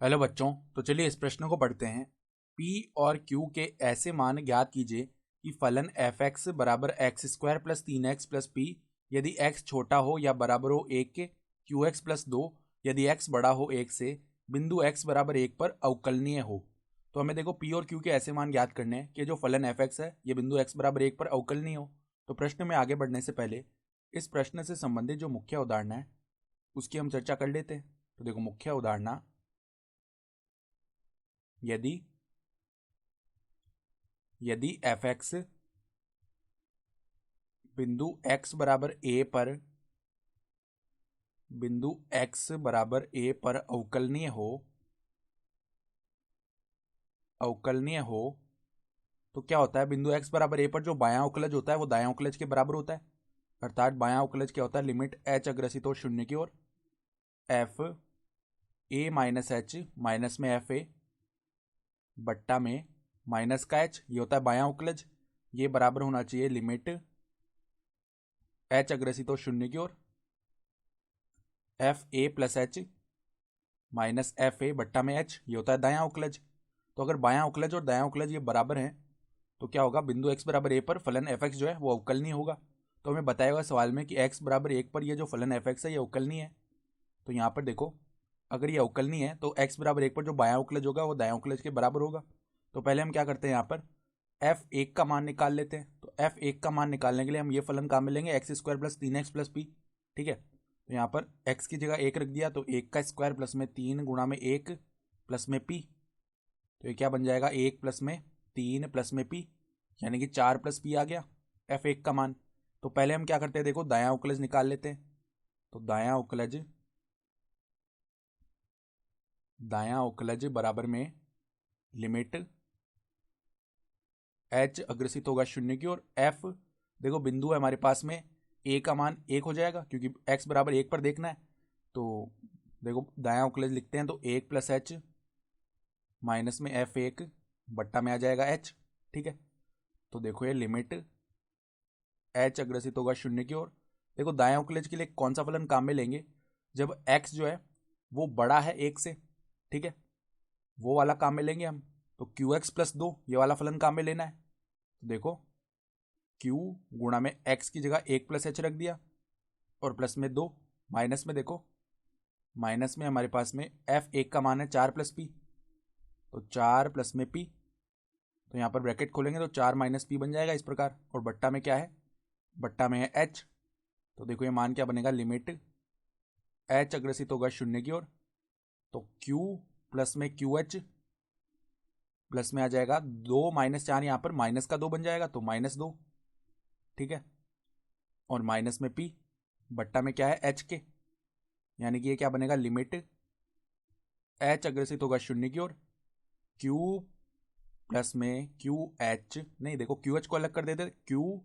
Hello बच्चों। तो चलिए इस प्रश्न को पढ़ते हैं। P और Q के ऐसे मान ज्ञात कीजिए कि फलन एफ एक्स बराबर x square plus 3x plus P यदि x छोटा हो या बराबर हो 1 के, क्यू एक्स प्लस 2 यदि x बड़ा हो 1 से, बिंदु x बराबर 1 पर अवकलनीय हो। तो हमें देखो P और Q के ऐसे मान ज्ञात करने हैं कि जो फलन एफ एक्स है ये बिंदु x बराबर 1 पर अवकलनीय हो। तो प्रश्न में आगे बढ़ने से पहले इस प्रश्न से संबंधित जो मुख्य उदाहरण है उसकी हम चर्चा कर लेते हैं। तो देखो मुख्य उदाहरण, यदि यदि एफ एक्स बिंदु x बराबर a पर अवकलनीय हो तो क्या होता है, बिंदु x बराबर a पर जो बायां अवकलज होता है वो दायां अवकलज के बराबर होता है। अर्थात बायां अवकलज क्या होता है, लिमिट h अग्रसित हो शून्य की ओर, F a minus H minus में एफ ए बट्टा में माइनस का h, ये होता है बायां अवकलज। ये बराबर होना चाहिए लिमिट h अग्रसित हो शून्य की ओर, F A plus H minus F A बट्टा में h, ये होता है दायां अवकलज। तो अगर बायां अवकलज और दायां अवकलज ये बराबर हैं तो क्या होगा, बिंदु x बराबर a पर फलन एफ एक्स जो है वो अवकलनीय होगा। तो हमें बताया हुआ सवाल में कि x बराबर 1 पर ये जो फलन एफ एक्स है ये अवकलनीय है। तो यहाँ पर देखो, अगर ये अवकलनीय है तो x बराबर 1 पर जो बायां अवकलज होगा वो दायां अवकलज के बराबर होगा। तो पहले हम क्या करते हैं, यहाँ पर f1 का मान निकाल लेते हैं। तो f1 का मान निकालने के लिए हम ये फलन काम में लेंगे x square plus 3x plus P. ठीक है, तो यहाँ पर x की जगह 1 रख दिया तो 1 का स्क्वायर प्लस में 3 गुणा में 1 प्लस में p। तो ये क्या बन जाएगा, 1 प्लस में 3 प्लस में p, यानी कि 4 प्लस पी आ गया f1 का मान। तो पहले हम क्या करते हैं, देखो दायां अवकलज निकाल लेते हैं। तो दायां अवकलज बराबर में लिमिट h अग्रसित होगा शून्य की ओर, f देखो बिंदु है हमारे पास में, a का मान 1 हो जाएगा क्योंकि x बराबर 1 पर देखना है। तो देखो दायां अवकलज लिखते हैं तो 1 प्लस एच माइनस में f1 बट्टा में आ जाएगा h। ठीक है, तो देखो ये लिमिट h अग्रसित होगा शून्य की ओर। देखो दायां अवकलज के लिए कौन सा फलन काम में लेंगे, जब x जो है वो बड़ा है 1 से। ठीक है, वो वाला काम में लेंगे हम। तो क्यू एक्स प्लस 2 ये वाला फलन काम में लेना है। तो देखो q गुणा में x की जगह 1 प्लस एच रख दिया और प्लस में 2, माइनस में देखो माइनस में हमारे पास में f1 का मान है 4 प्लस पी, तो 4 प्लस में p। तो यहाँ पर ब्रैकेट खोलेंगे तो 4 माइनस पी बन जाएगा इस प्रकार, और बट्टा में क्या है, बट्टा में है h। तो देखो ये मान क्या बनेगा, लिमिट h अग्रसित होगा शून्य की ओर, तो q प्लस में क्यू एच प्लस में आ जाएगा 2 माइनस 4, यहाँ पर माइनस का 2 बन जाएगा तो -2। ठीक है, और माइनस में p बट्टा में क्या है h के, यानी कि ये क्या बनेगा, लिमिट h अग्रसित होगा शून्य की ओर, q प्लस में क्यू एच, नहीं देखो क्यू एच को अलग कर देते, q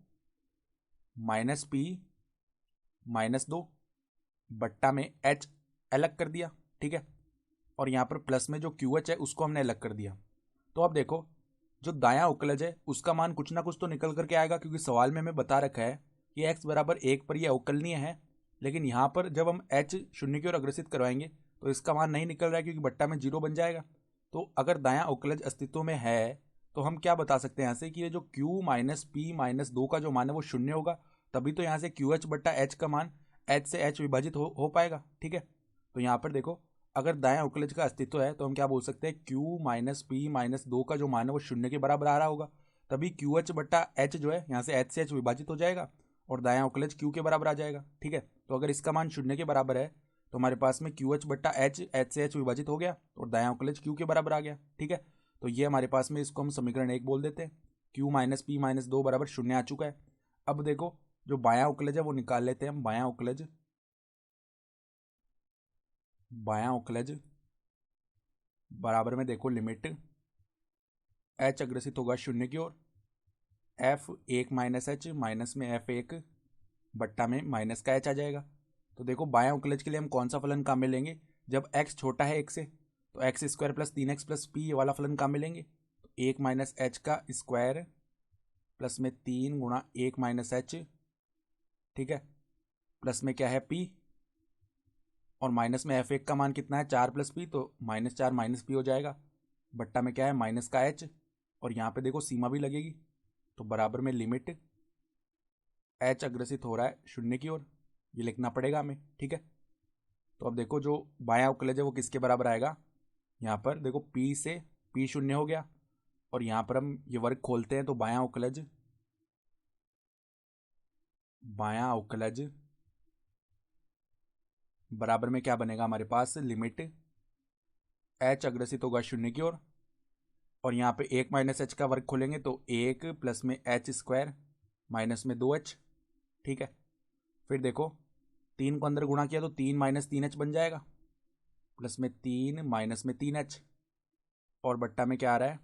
माइनस पी -2 बट्टा में h अलग कर दिया। ठीक है, और यहाँ पर प्लस में जो क्यू एच है उसको हमने अलग कर दिया। तो अब देखो जो दायां अवकलज है उसका मान कुछ ना कुछ तो निकल करके आएगा, क्योंकि सवाल में हमें बता रखा है कि x बराबर 1 पर यह अवकलनीय है। लेकिन यहाँ पर जब हम h शून्य की ओर अग्रसित करवाएंगे तो इसका मान नहीं निकल रहा है, क्योंकि बट्टा में 0 बन जाएगा। तो अगर दायां अवकलज अस्तित्व में है तो हम क्या बता सकते हैं यहाँ से कि ये जो q माइनस पी माइनस 2 का जो मान है वो शून्य होगा, तभी तो यहाँ से क्यू एच बट्टा एच का मान h से h विभाजित हो पाएगा। ठीक है, तो यहाँ पर देखो अगर दायां अवकलज का अस्तित्व है तो हम क्या बोल सकते हैं, q माइनस पी माइनस 2 का जो मान है वो शून्य के बराबर आ रहा होगा, तभी क्यू एच बट्टा एच जो है यहाँ से h से h विभाजित हो जाएगा और दायां अवकलज q के बराबर आ जाएगा। ठीक है, तो अगर इसका मान शून्य के बराबर है तो हमारे पास में क्यू एच बट्टा एच से h विभाजित हो गया और दायां अवकलज q के बराबर आ गया। ठीक है, तो ये हमारे पास में, इसको हम समीकरण 1 बोल देते हैं। q माइनस पी माइनस 2 बराबर शून्य आ चुका है। अब देखो जो बायां अवकलज है वो निकाल लेते हैं हम। बायां अवकलज बराबर में देखो लिमिट h अग्रसित होगा शून्य की ओर, f1 माइनस एच माइनस में f1 बट्टा में माइनस का h आ जाएगा। तो देखो बायां अवकलज के लिए हम कौन सा फलन काम में लेंगे, जब x छोटा है 1 से तो x square plus 3x plus P ये वाला फलन काम में लेंगे। तो 1 माइनस एच का स्क्वायर प्लस में 3 गुणा 1 माइनस एच, ठीक है, प्लस में क्या है p, और माइनस में F1 का मान कितना है 4 + p, तो -4 - p हो जाएगा। बट्टा में क्या है माइनस का h, और यहाँ पे देखो सीमा भी लगेगी, तो बराबर में लिमिट h अग्रसित हो रहा है 0 की ओर, ये लिखना पड़ेगा हमें, ठीक है। तो अब देखो जो बायां अवकलज है वो किसके बराबर आएगा, यहाँ पर देखो p से p 0 हो गया, और यहाँ पर हम ये वर्ग खोलते हैं तो बायां अवकलज बराबर में क्या बनेगा हमारे पास, लिमिट h अग्रसित होगा 0 की ओर, और यहाँ पे 1 - h का वर्ग खोलेंगे तो 1 प्लस में h² माइनस में 2h, ठीक है। फिर देखो 3 को अंदर गुणा किया तो 3 - 3h बन जाएगा, प्लस में 3 माइनस में 3h, और बट्टा में क्या आ रहा है,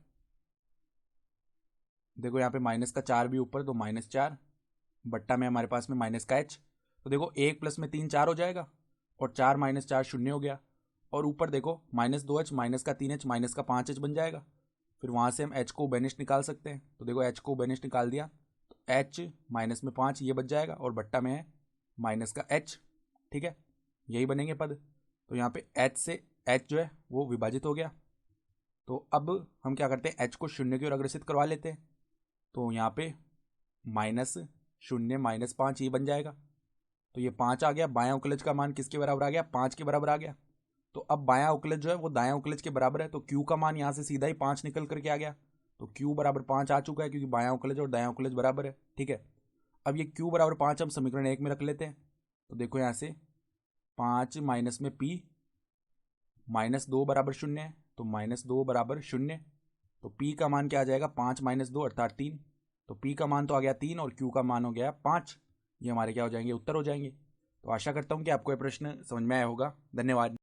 देखो यहाँ पे माइनस का 4 भी ऊपर, तो -4, बट्टा में हमारे पास में माइनस का h, तो देखो 1 प्लस में 3 4 हो जाएगा, और 4 - 4 0 हो गया, और ऊपर देखो -2h माइनस का 3h माइनस का 5h बन जाएगा। फिर वहाँ से हम h को बेनिस्ट निकाल सकते हैं, तो देखो h को बेनिस्ट निकाल दिया तो h माइनस में 5 ये बच जाएगा, और बट्टा में है माइनस का h, ठीक है, यही बनेंगे पद। तो यहाँ पे h से h जो है वो विभाजित हो गया। तो अब हम क्या करते हैं, h को 0 की ओर अग्रसित करवा लेते हैं, तो यहाँ पे -0 - 5 ये बन जाएगा, तो ये 5 आ गया, बायां अवकलज का मान किसके बराबर आ गया, 5 के बराबर आ गया। तो अब बायां अवकलज जो है वो दायां अवकलज के बराबर है, तो q का मान यहाँ से सीधा ही 5 निकल करके आ गया, तो q बराबर 5 आ चुका है, क्योंकि बायां अवकलज और दायां अवकलज बराबर है, ठीक है। अब ये q बराबर 5 हम समीकरण 1 में रख लेते हैं, तो देखो यहाँ से 5 माइनस में p -2 बराबर 0 है, तो -2 बराबर 0, तो p का मान क्या आ जाएगा, 5 - 2 अर्थात 3, तो p का मान तो आ गया 3 और q का मान हो गया 5, ये हमारे क्या हो जाएंगे, उत्तर हो जाएंगे। तो आशा करता हूँ कि आपको ये प्रश्न समझ में आया होगा। धन्यवाद।